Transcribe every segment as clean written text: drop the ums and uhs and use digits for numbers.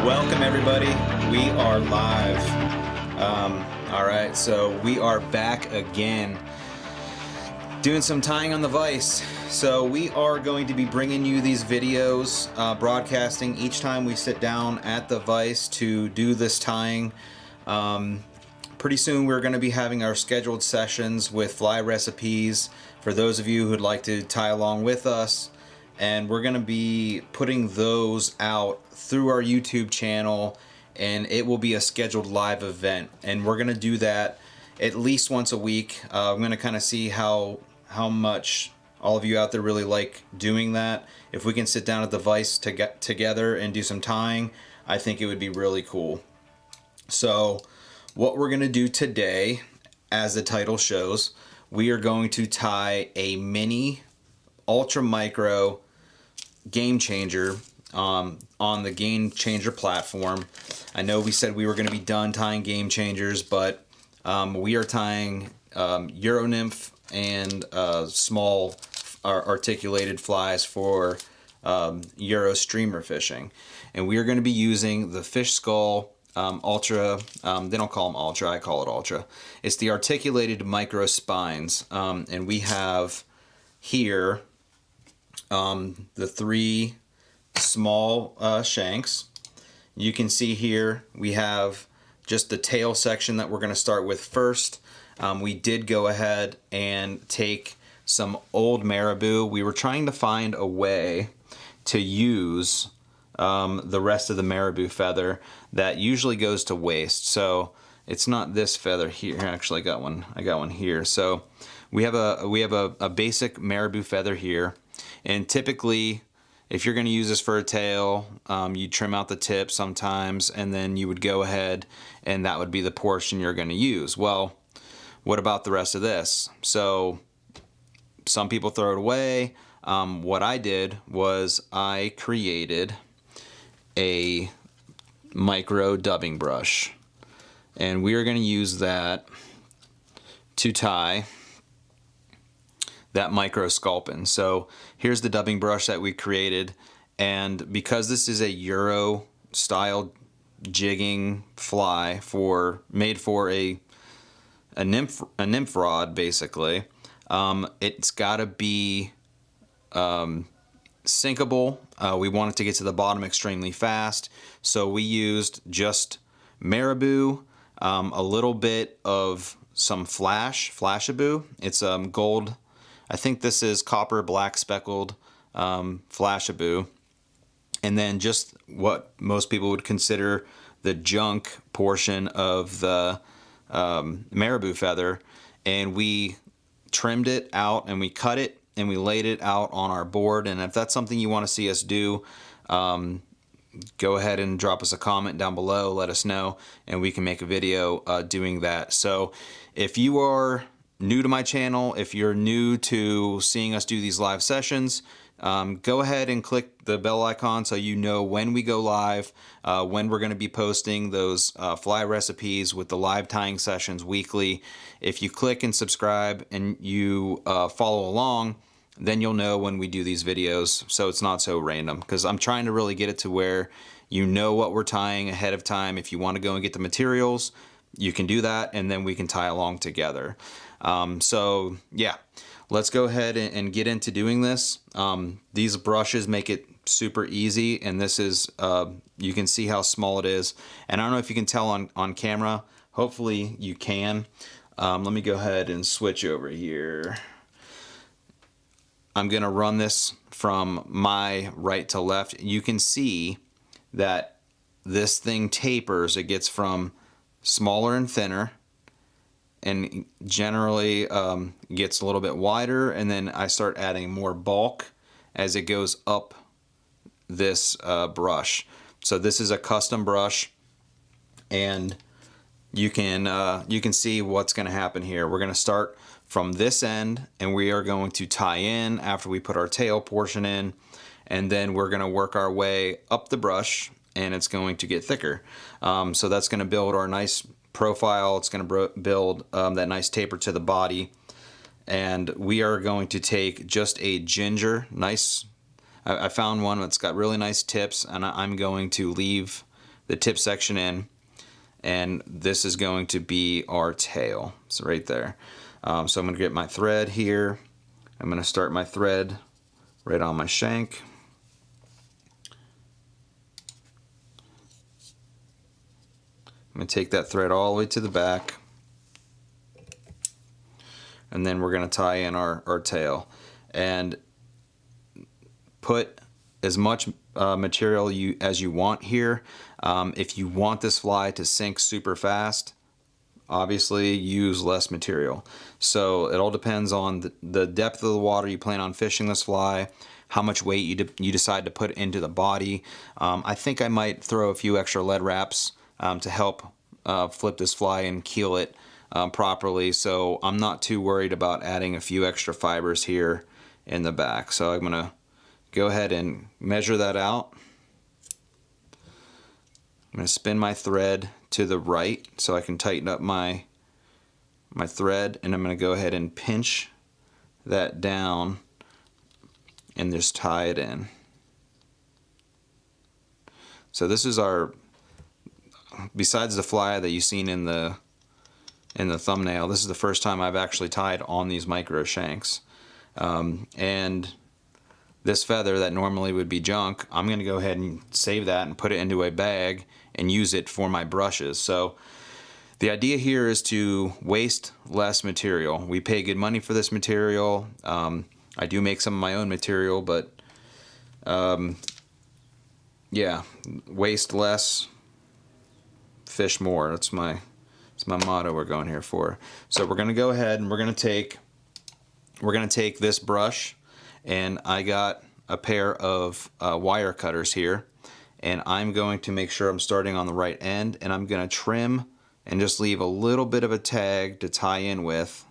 Welcome everybody, we are live. Alright, so we are back again doing some tying on the Vise. So we are going to be bringing you these videos, broadcasting each time we sit down at the Vise to do this tying. Pretty soon we're going to be having our scheduled sessions with fly recipes for those of you who'd like to tie along with us. And we're going to be putting those out through our YouTube channel, and it will be a scheduled live event, and we're going to do that at least once a week. I'm going to kind of see how much all of you out there really like doing that. If we can sit down at the Vise to get together and do some tying, I think it would be really cool. So what we're going to do today, as the title shows, we are going to tie a mini ultra micro game changer on the game changer platform. I know we said we were going to be done tying game changers, but we are tying Euro nymph and small articulated flies for Euro streamer fishing, and we are going to be using the Fish Skull ultra. They don't call them ultra, I call it ultra. It's the articulated micro spines, and we have here the three small shanks. You can see here we have just the tail section that we're going to start with first. We did go ahead and take some old Marabou. We were trying to find a way to use the rest of the Marabou feather that usually goes to waste. So it's not this feather here. Actually, I got one here. So we have a basic Marabou feather here. And typically, if you're going to use this for a tail, you trim out the tip sometimes, and then you would go ahead and that would be the portion you're going to use. Well, what about the rest of this? So some people throw it away. What I did was I created a micro dubbing brush, and we are going to use that to tie that micro Sculpin. So here's the dubbing brush that we created, and because this is a Euro style jigging fly made for a nymph rod, basically, it's got to be sinkable. We want it to get to the bottom extremely fast, so we used just Marabou, a little bit of some Flashabou. It's gold. I think this is copper black speckled Flashabou, and then just what most people would consider the junk portion of the Marabou feather, and we trimmed it out and we cut it and we laid it out on our board. And if that's something you want to see us do, go ahead and drop us a comment down below, let us know, and we can make a video doing that. So if you are new to my channel, if you're new to seeing us do these live sessions, go ahead and click the bell icon so you know when we go live, when we're going to be posting those fly recipes with the live tying sessions weekly. If you click and subscribe and you follow along, then you'll know when we do these videos, so it's not so random, because I'm trying to really get it to where you know what we're tying ahead of time. If you want to go and get the materials, you can do that, and then we can tie along together. So yeah, let's go ahead and get into doing this. These brushes make it super easy, and this is, you can see how small it is. And I don't know if you can tell on camera, hopefully you can. Let me go ahead and switch over here. I'm gonna run this from my right to left. You can see that this thing tapers. It gets from smaller and thinner, and generally gets a little bit wider, and then I start adding more bulk as it goes up this brush. So this is a custom brush, and you can see what's going to happen here. We're going to start from this end, and we are going to tie in after we put our tail portion in, and then we're going to work our way up the brush, and it's going to get thicker. So that's going to build our nice profile. It's going to build that nice taper to the body, and we are going to take just a ginger, nice, I found one that's got really nice tips, and I'm going to leave the tip section in, and this is going to be our tail. So right there. So I'm going to get my thread here. I'm going to start my thread right on my shank. I'm going to take that thread all the way to the back, and then we're going to tie in our tail. And put as much material as you want here. If you want this fly to sink super fast, obviously use less material. So it all depends on the depth of the water you plan on fishing this fly, how much weight you decide to put into the body. I think I might throw a few extra lead wraps to help flip this fly and keel it properly. So I'm not too worried about adding a few extra fibers here in the back. So I'm going to go ahead and measure that out. I'm going to spin my thread to the right so I can tighten up my thread, and I'm going to go ahead and pinch that down and just tie it in. So this is our, besides the fly that you've seen in the thumbnail, this is the first time I've actually tied on these micro shanks. And this feather that normally would be junk, I'm going to go ahead and save that and put it into a bag and use it for my brushes. So the idea here is to waste less material. We pay good money for this material. I do make some of my own material, but yeah, waste less, fish more. That's my motto we're going here for. So we're going to go ahead and we're going to take this brush, and I got a pair of wire cutters here, and I'm going to make sure I'm starting on the right end, and I'm going to trim and just leave a little bit of a tag to tie in with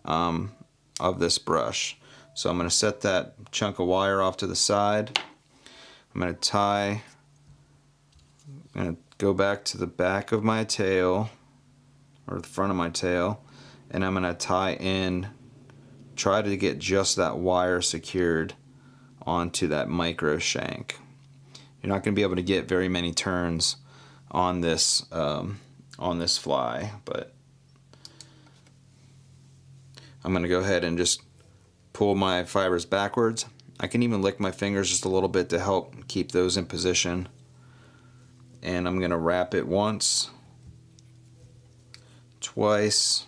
of this brush. So I'm going to set that chunk of wire off to the side. I'm going to go back to the back of my tail, or the front of my tail, and I'm going to tie in, try to get just that wire secured onto that micro shank. You're not going to be able to get very many turns on this fly, but I'm going to go ahead and just pull my fibers backwards. I can even lick my fingers just a little bit to help keep those in position. And I'm going to wrap it once, twice,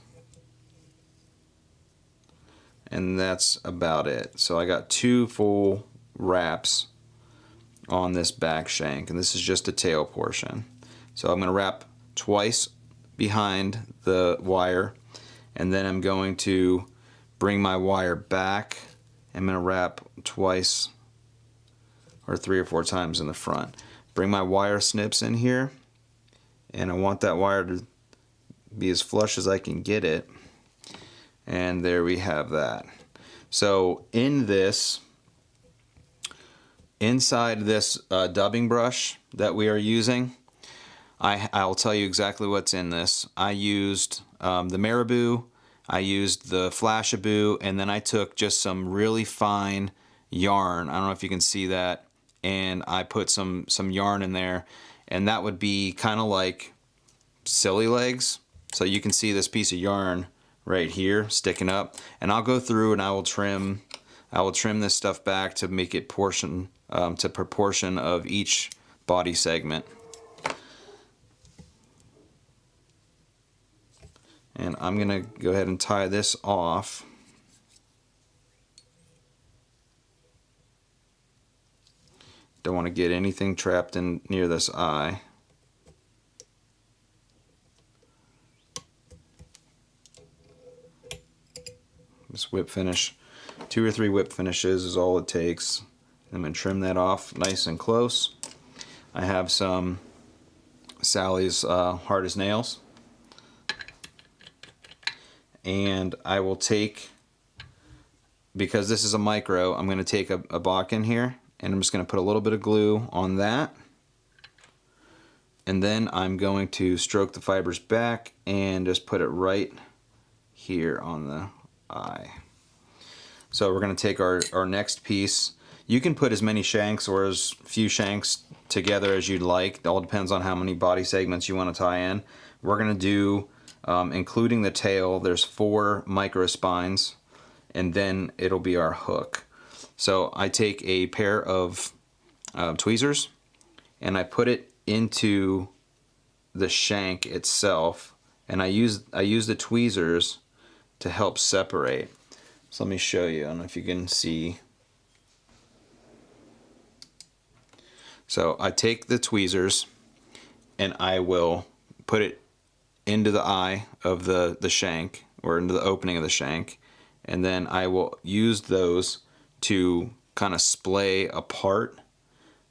and that's about it. So I got 2 full wraps on this back shank, and this is just the tail portion. So I'm going to wrap twice behind the wire, and then I'm going to bring my wire back. I'm going to wrap twice or 3 or 4 times in the front. Bring my wire snips in here, and I want that wire to be as flush as I can get it, and there we have that. So in this, inside this dubbing brush that we are using, I'll tell you exactly what's in this. I used the Marabou, I used the Flashabou, and then I took just some really fine yarn. I don't know if you can see that, and I put some yarn in there, and that would be kind of like silly legs. So you can see this piece of yarn right here sticking up, and I'll go through and I will trim this stuff back to make it proportion of each body segment. And I'm gonna go ahead and tie this off. Don't want to get anything trapped in near this eye. This whip finish, 2 or 3 whip finishes is all it takes. I'm going to trim that off nice and close. I have some Sally's Hard as Nails, and I will take, because this is a micro, I'm going to take a bodkin here, and I'm just going to put a little bit of glue on that, and then I'm going to stroke the fibers back and just put it right here on the eye. So we're going to take our next piece. You can put as many shanks or as few shanks together as you'd like. It all depends on how many body segments you want to tie in. We're going to do, including the tail, there's 4 micro spines, and then it'll be our hook. So I take a pair of tweezers and I put it into the shank itself, and I use the tweezers to help separate. So let me show you. I don't know if you can see. So I take the tweezers and I will put it into the eye of the shank, or into the opening of the shank, and then I will use those to kind of splay apart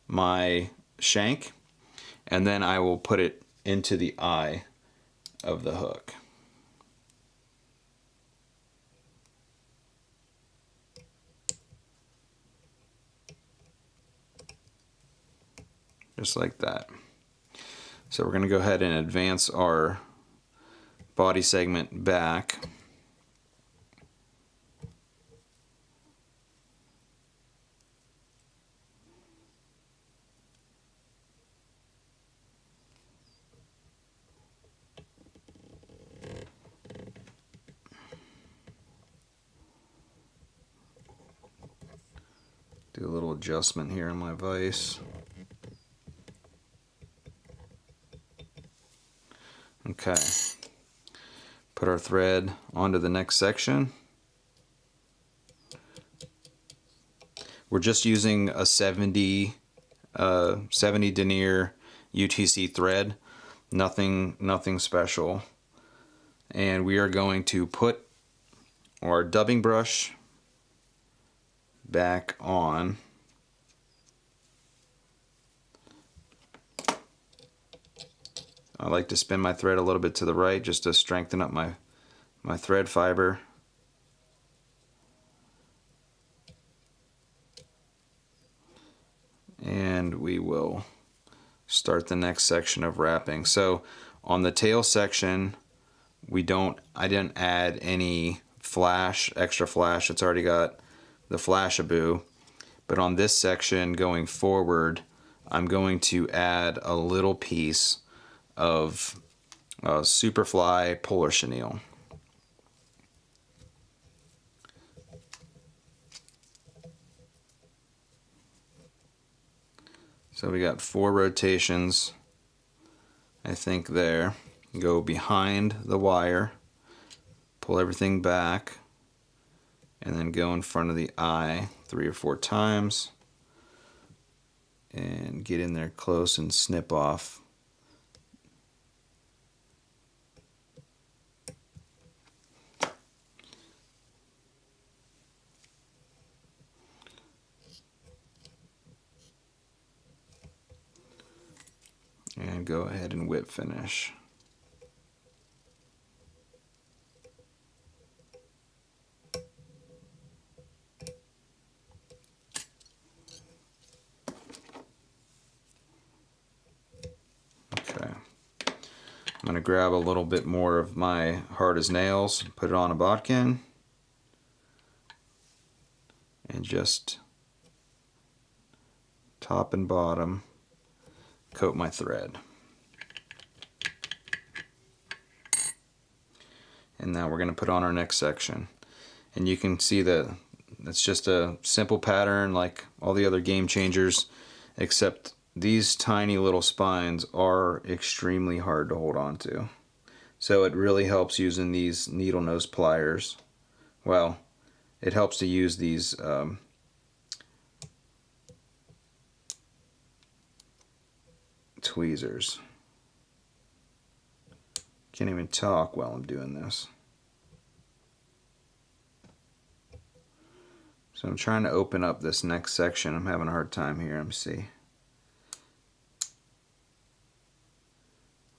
my shank, and then I will put it into the eye of the hook. Just like that. So we're going to go ahead and advance our body segment back. Do a little adjustment here in my vise. Okay. Put our thread onto the next section. We're just using a 70 denier UTC thread, nothing special. And we are going to put our dubbing brush back on. I like to spin my thread a little bit to the right just to strengthen up my thread fiber. And we will start the next section of wrapping. So on the tail section, I didn't add any extra flash. It's already got the Flashabou. But on this section going forward, I'm going to add a little piece of Superfly polar chenille. So we got 4 rotations, I think, there. Go behind the wire, pull everything back, and then go in front of the eye 3 or 4 times and get in there close and snip off. And go ahead and whip finish. Okay. I'm going to grab a little bit more of my hard as nails, put it on a bodkin, and just top and bottom coat my thread. And now we're going to put on our next section. And you can see that it's just a simple pattern like all the other Game Changers, except these tiny little spines are extremely hard to hold on to. So it really helps using these needle nose pliers. Well, it helps to use these tweezers. Can't even talk while I'm doing this. So I'm trying to open up this next section. I'm having a hard time here. Let me see.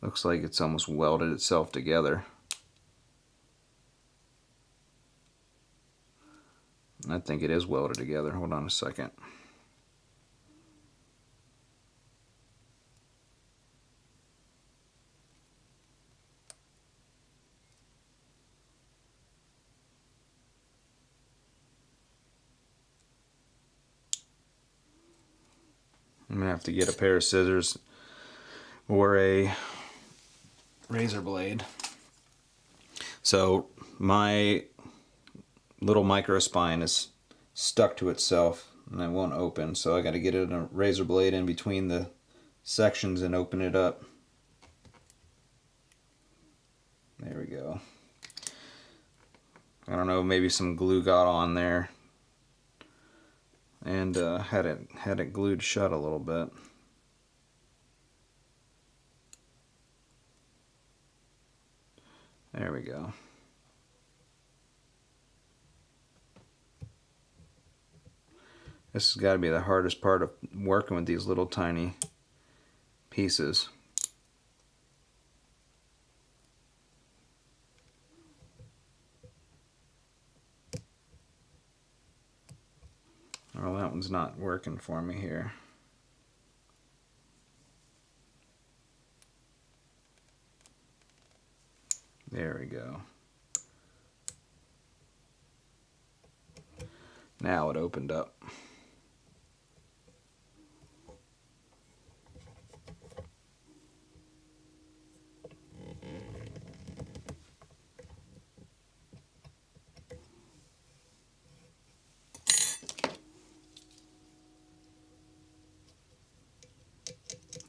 Looks like it's almost welded itself together. I think it is welded together. Hold on a second. I'm gonna have to get a pair of scissors or a razor blade. So my little micro spine is stuck to itself and it won't open, so I got to get it a razor blade in between the sections and open it up. There we go. I don't know, maybe some glue got on there and had it glued shut a little bit. There we go. This has got to be the hardest part of working with these little tiny pieces. Well, that one's not working for me here. There we go. Now it opened up.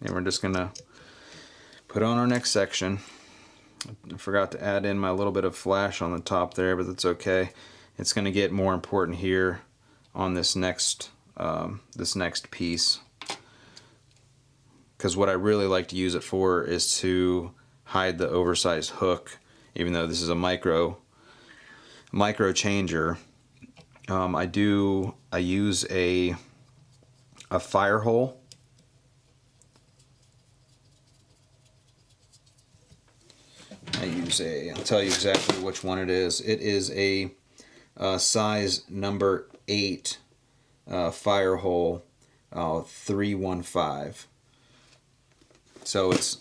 And we're just gonna put on our next section. I forgot to add in my little bit of flash on the top there, but that's okay. It's gonna get more important here on this next piece, because what I really like to use it for is to hide the oversized hook. Even though this is a micro changer, I use a fire hole. I'll tell you exactly which one it is. It is a size number 8 fire hole 315. So it's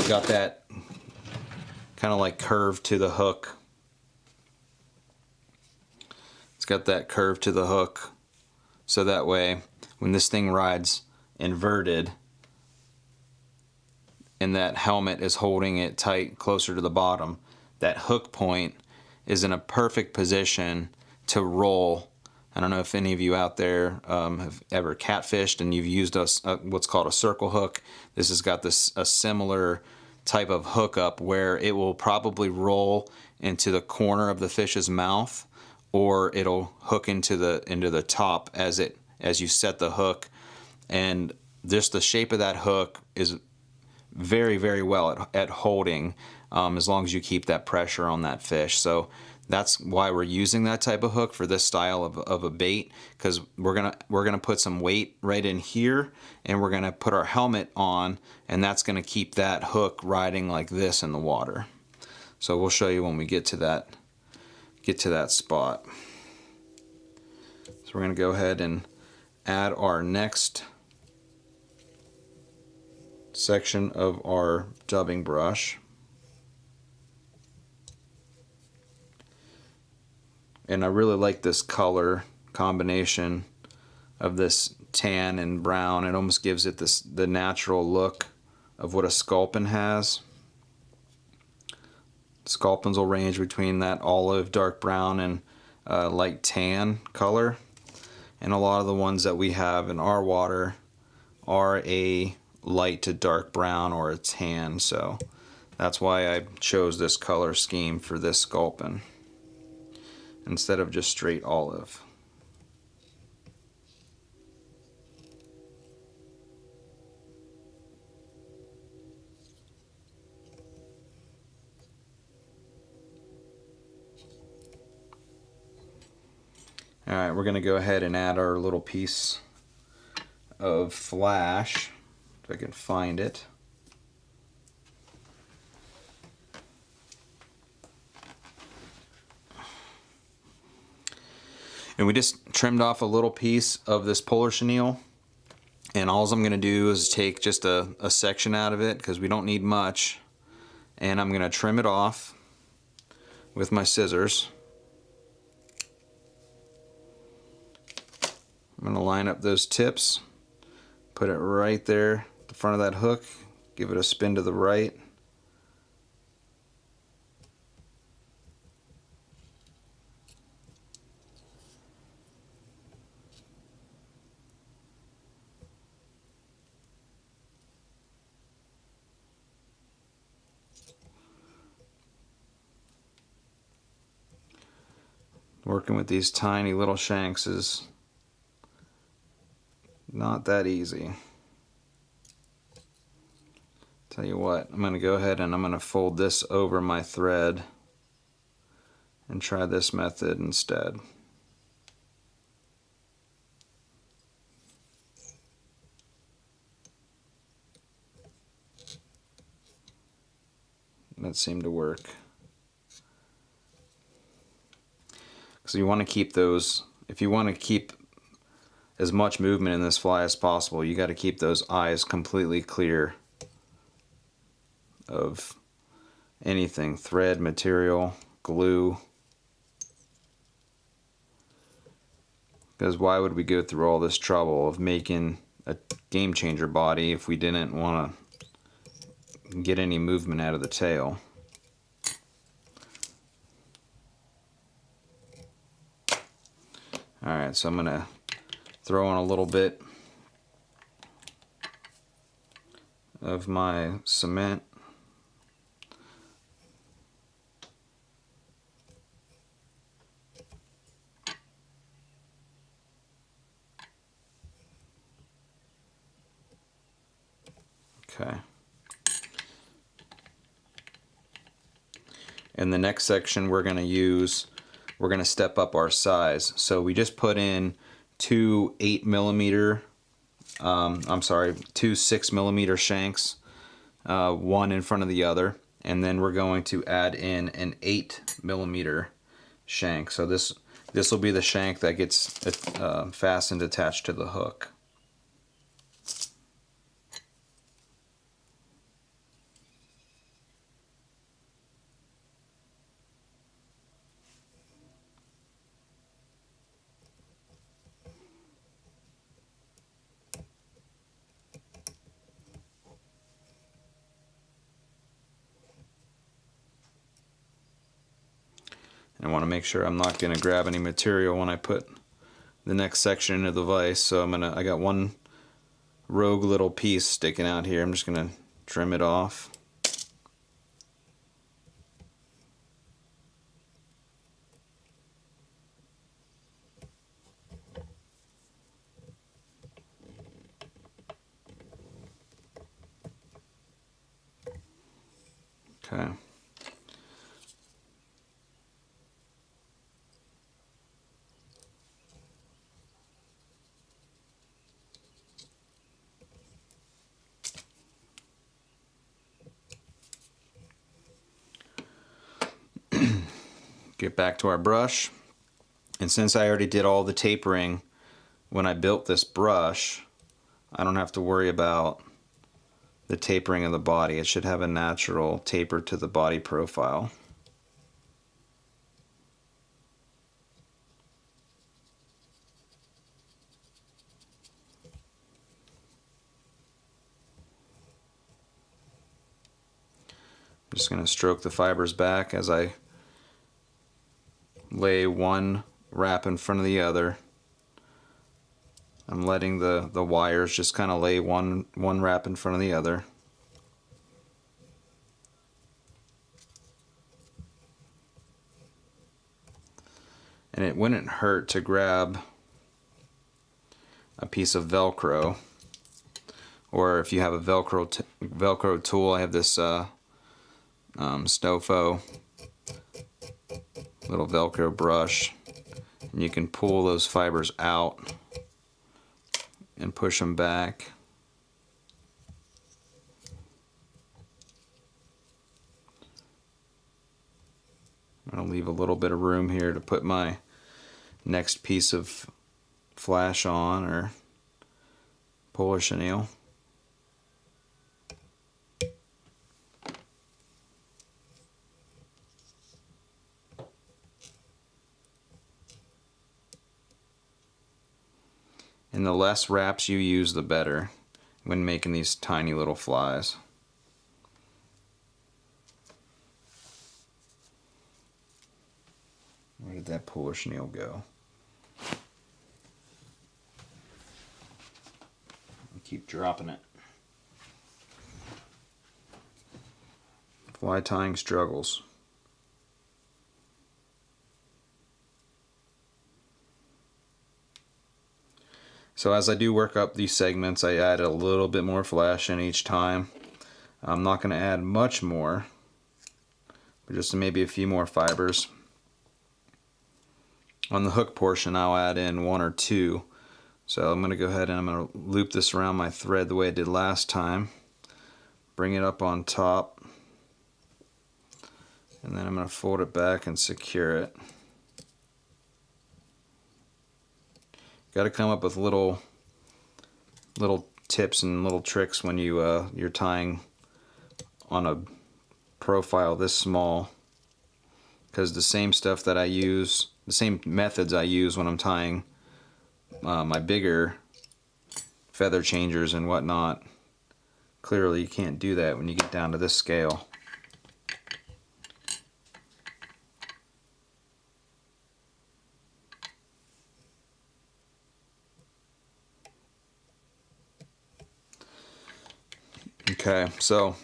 got that kind of like curve to the hook. It's got that curve to the hook, so that way when this thing rides inverted and that helmet is holding it tight closer to the bottom, that hook point is in a perfect position to roll. I don't know if any of you out there have ever catfished and you've used what's called a circle hook. This has got a similar type of hookup where it will probably roll into the corner of the fish's mouth, or it'll hook into the top as you set the hook. And just the shape of that hook is very, very well at holding, as long as you keep that pressure on that fish. So that's why we're using that type of hook for this style of a bait, because we're gonna put some weight right in here, and we're gonna put our helmet on, and that's gonna keep that hook riding like this in the water. So we'll show you when we get to that spot. So we're gonna go ahead and add our next section of our dubbing brush. And I really like this color combination of this tan and brown. It almost gives it the natural look of what a Sculpin has. Sculpins will range between that olive, dark brown, and light tan color. And a lot of the ones that we have in our water are a light to dark brown or a tan, so that's why I chose this color scheme for this Sculpin instead of just straight olive. Alright, we're going to go ahead and add our little piece of flash, if I can find it. And we just trimmed off a little piece of this polar chenille, and all I'm going to do is take just a section out of it, because we don't need much, and I'm going to trim it off with my scissors. I'm going to line up those tips, Put it right there, the front of that hook, give it a spin to the right. Working with these tiny little shanks is not that easy. Tell you what, I'm going to go ahead and I'm going to fold this over my thread and try this method instead. That seemed to work. So you want to keep those, if you want to keep as much movement in this fly as possible, you got to keep those eyes completely clear of anything, thread, material, glue. Because why would we go through all this trouble of making a game changer body if we didn't want to get any movement out of the tail? Alright, so I'm going to throw in a little bit of my cement. Okay. In the next section we're going to step up our size. So we just put in two 8mm, two 6mm shanks, one in front of the other, and then we're going to add in an 8mm shank. So this will be the shank that gets fastened attached to the hook. I want to make sure I'm not going to grab any material when I put the next section into the vise. So I got one rogue little piece sticking out here. I'm just going to trim it off. Okay. Get back to our brush, and since I already did all the tapering when I built this brush, I don't have to worry about the tapering of the body. It should have a natural taper to the body profile. I'm just going to stroke the fibers back as I lay one wrap in front of the other. I'm letting the wires just kind of lay one wrap in front of the other. And it wouldn't hurt to grab a piece of Velcro, or if you have a Velcro tool, I have this Stofo little Velcro brush, and you can pull those fibers out and push them back. I'm going to leave a little bit of room here to put my next piece of flash on, or Polish chenille. And the less wraps you use, the better. when making these tiny little flies. Where did that puller chenille go? Keep dropping it. Fly tying struggles. So as I do work up these segments, I add a little bit more flash in each time. I'm not going to add much more, but just maybe a few more fibers. On the hook portion, I'll add in 1 or 2. So I'm going to go ahead and I'm going to loop this around my thread the way I did last time. Bring it up on top. And then I'm going to fold it back and secure it. Got to come up with little tips and little tricks when you're tying on a profile this small, because the same stuff that I use, the same methods I use when I'm tying my bigger feather changers and whatnot, clearly you can't do that when you get down to this scale. Okay, so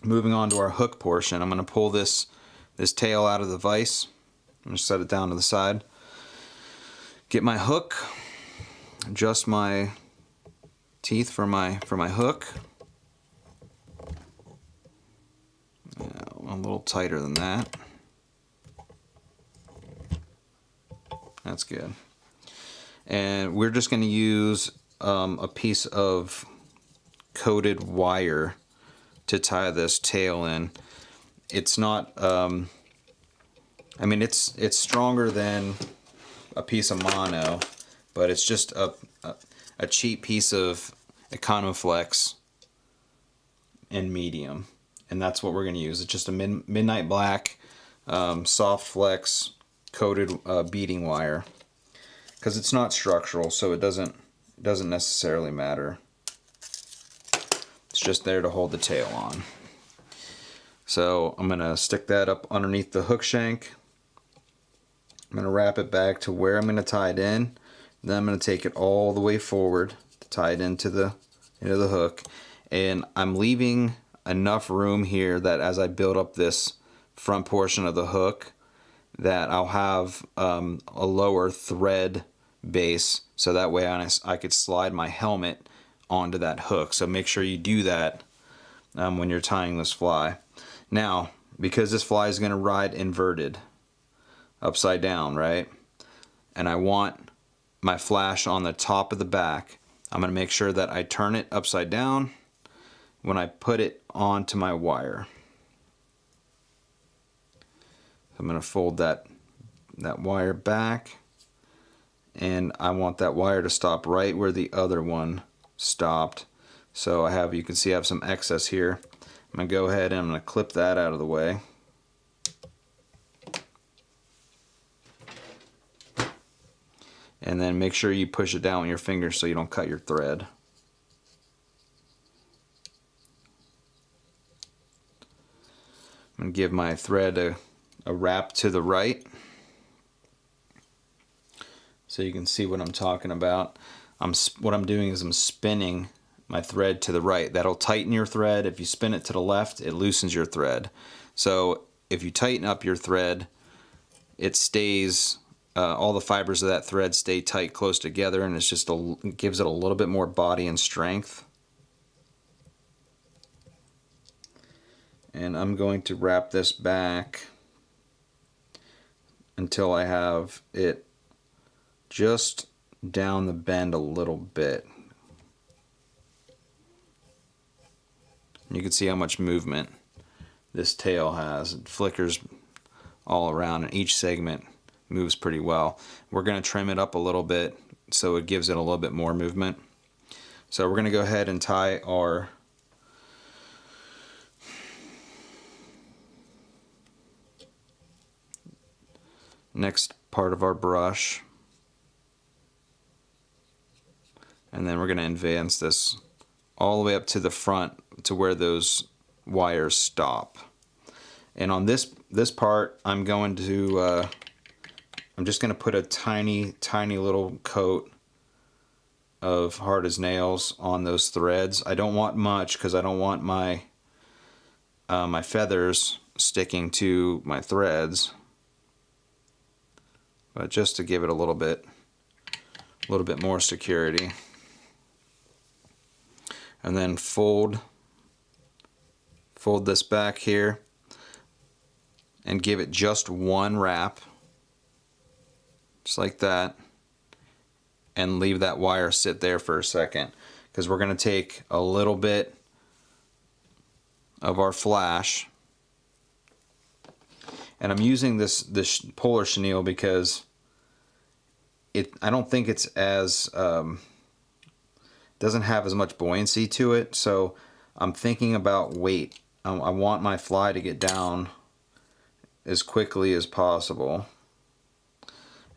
moving on to our hook portion, I'm going to pull this tail out of the vise. I'm going to set it down to the side. Get my hook, adjust my teeth for my hook. A little tighter than that. That's good. And we're just going to use a piece of coated wire to tie this tail in. It's not, I mean, it's stronger than a piece of mono, but it's just a cheap piece of Econoflex in medium, and that's what we're going to use. It's just a midnight black soft flex coated beading wire, because it's not structural, so it doesn't necessarily matter. It's just there to hold the tail on. So I'm going to stick that up underneath the hook shank. I'm going to wrap it back to where I'm going to tie it in. Then I'm going to take it all the way forward to tie it into the hook. And I'm leaving enough room here that as I build up this front portion of the hook, that I'll have a lower thread base, so that way I could slide my helmet onto that hook. So make sure you do that when you're tying this fly. Now, because this fly is going to ride inverted, upside down, right? And I want my flash on the top of the back, I'm going to make sure that I turn it upside down when I put it onto my wire. I'm going to fold that wire back, and I want that wire to stop right where the other one stopped. So you can see I have some excess here. I'm going to go ahead and I'm going to clip that out of the way. And then make sure you push it down with your fingers so you don't cut your thread. I'm going to give my thread a wrap to the right, so you can see what I'm talking about. What I'm doing is I'm spinning my thread to the right. That'll tighten your thread. If you spin it to the left, it loosens your thread. So if you tighten up your thread, it stays, all the fibers of that thread stay tight, close together, and it gives it a little bit more body and strength. And I'm going to wrap this back until I have it just down the bend a little bit. You can see how much movement this tail has. It flickers all around, and each segment moves pretty well. We're going to trim it up a little bit so it gives it a little bit more movement. So we're going to go ahead and tie our next part of our brush, and then we're going to advance this all the way up to the front to where those wires stop. And on this part, I'm just going to put a tiny little coat of hard as nails on those threads. I don't want much because I don't want my my feathers sticking to my threads, but just to give it a little bit more security. And then fold this back here and give it just one wrap, just like that, and leave that wire sit there for a second, because we're going to take a little bit of our flash, and I'm using this polar chenille because I don't think it's as doesn't have as much buoyancy to it, so I'm thinking about weight. I want my fly to get down as quickly as possible.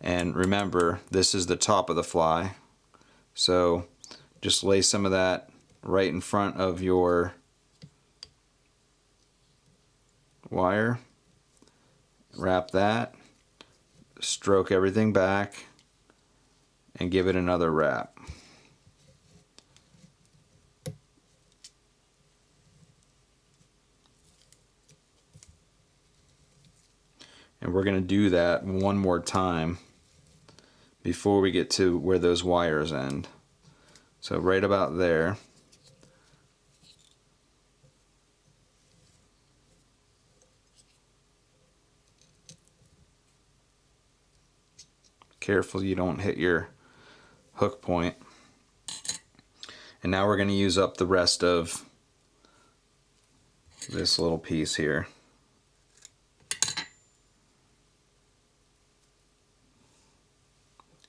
And remember, this is the top of the fly, so just lay some of that right in front of your wire, wrap that, stroke everything back, and give it another wrap. And we're going to do that one more time before we get to where those wires end. So right about there. Careful you don't hit your hook point. And now we're going to use up the rest of this little piece here.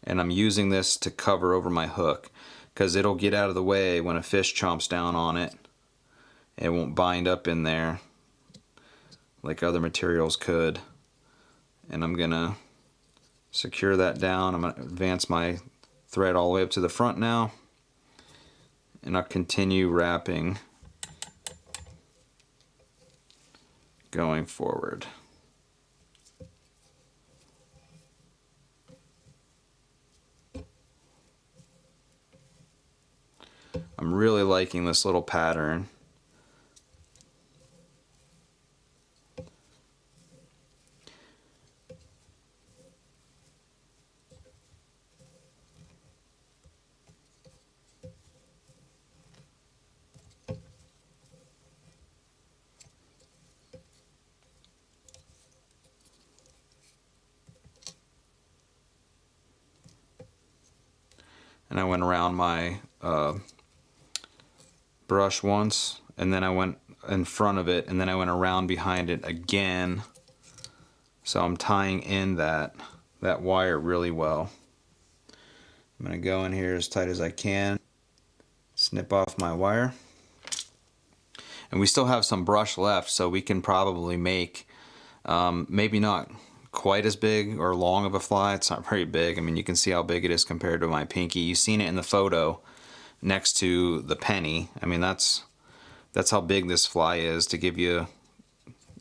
And I'm using this to cover over my hook because it'll get out of the way when a fish chomps down on it. It won't bind up in there like other materials could. And I'm gonna secure that down. I'm gonna advance my thread all the way up to the front now, and I'll continue wrapping going forward. I'm really liking this little pattern. And I went around my brush once, and then I went in front of it, and then I went around behind it again. So I'm tying in that wire really well. I'm going to go in here as tight as I can, snip off my wire. And we still have some brush left, so we can probably make maybe not quite as big or long of a fly. It's not very big. I mean, you can see how big it is compared to my pinky. You've seen it in the photo next to the penny. I mean, that's how big this fly is, to give you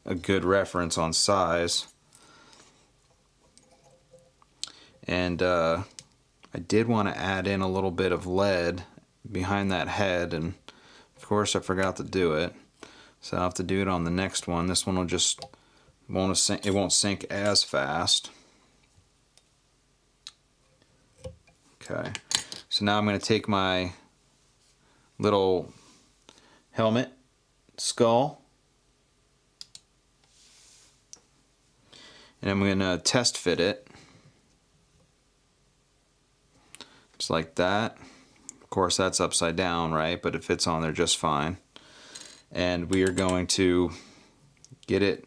a good reference on size. And I did want to add in a little bit of lead behind that head, and of course I forgot to do it, so I'll have to do it on the next one. This one will just it won't sink as fast. Okay, so now I'm going to take my little helmet skull, and I'm going to test fit it just like that. Of course that's upside down, right? But it fits on there just fine. And we are going to get it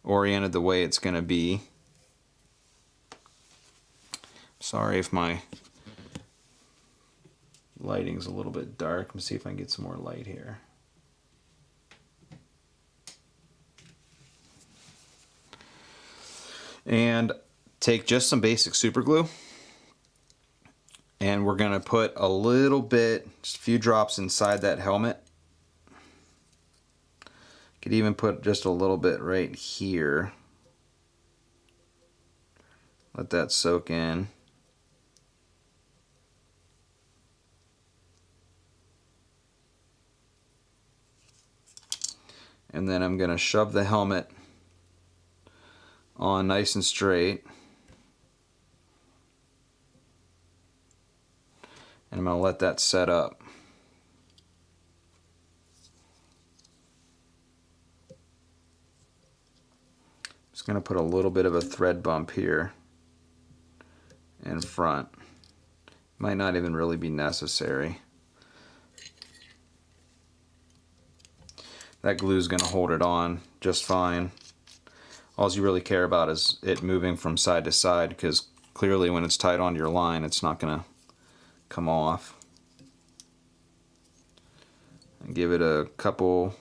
oriented the way it's going to be. Sorry if my lighting's a little bit dark. Let me see if I can get some more light here. And take just some basic super glue And we're gonna put a little bit, just a few drops inside that helmet. Could even put just a little bit right here. Let that soak in. And then I'm gonna shove the helmet on nice and straight. And I'm gonna let that set up. Just gonna put a little bit of a thread bump here in front. Might not even really be necessary. That glue is gonna hold it on just fine. All you really care about is it moving from side to side, because clearly when it's tied onto your line, it's not gonna come off. And give it a couple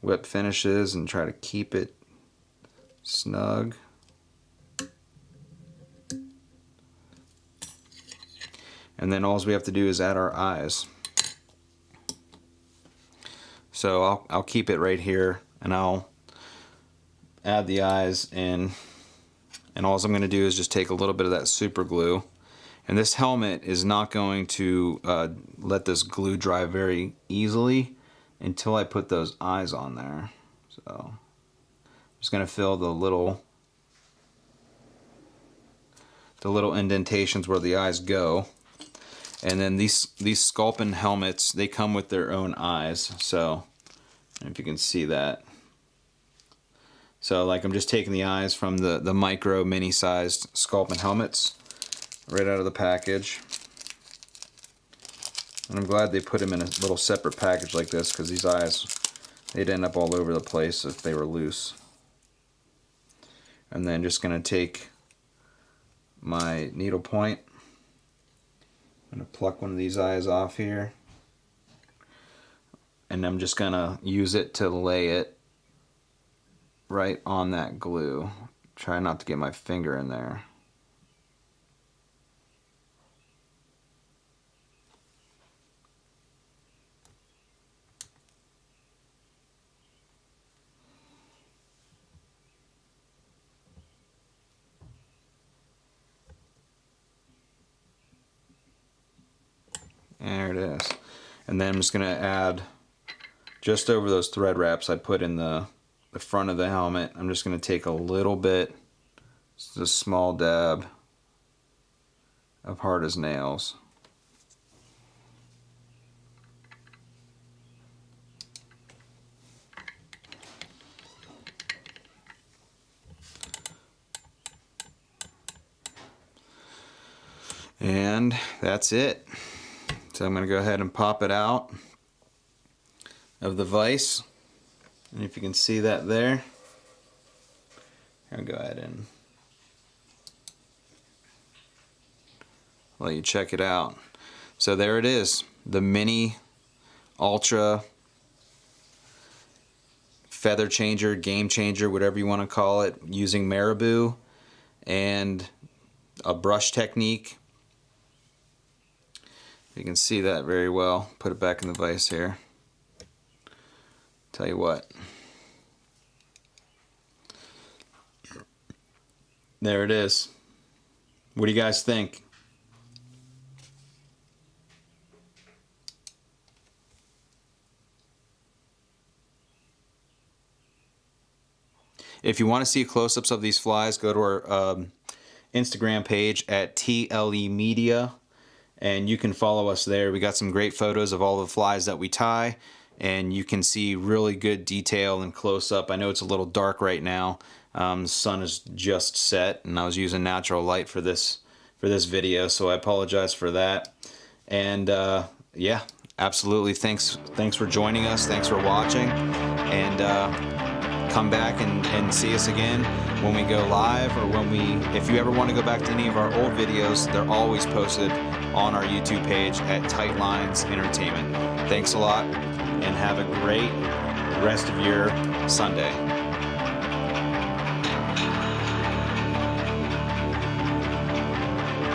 whip finishes and try to keep it snug. And then all we have to do is add our eyes. So I'll keep it right here, and I'll add the eyes in. And all I'm going to do is just take a little bit of that super glue. And this helmet is not going to let this glue dry very easily until I put those eyes on there. So I'm just going to fill the little indentations where the eyes go. And then these Sculpin helmets, they come with their own eyes. So if you can see that. So like I'm just taking the eyes from the micro mini sized Sculpin helmets right out of the package. And I'm glad they put them in a little separate package like this, because these eyes, they'd end up all over the place if they were loose. And then just going to take my needle point. I'm going to pluck one of these eyes off here. And I'm just going to use it to lay it right on that glue. Try not to get my finger in there. There it is. And then I'm just going to add, just over those thread wraps I put in the front of the helmet, I'm just going to take a little bit, just a small dab of hard as nails. And that's it. So I'm going to go ahead and pop it out of the vise. And if you can see that there, I'll go ahead and let you check it out. So there it is, the mini ultra feather changer, game changer, whatever you want to call it, using Marabou and a brush technique. You can see that very well. Put it back in the vise here. Tell you what. There it is. What do you guys think? If you want to see close-ups of these flies, go to our Instagram page at TLE Media, and you can follow us there. We got some great photos of all the flies that we tie, and you can see really good detail and close-up. I know it's a little dark right now. The sun is just set, and I was using natural light for this video, so I apologize for that. And yeah, absolutely. Thanks for joining us. Thanks for watching, and come back and see us again when we go live, or if you ever want to go back to any of our old videos, they're always posted on our YouTube page at Tight Lines Entertainment. Thanks a lot, and have a great rest of your Sunday.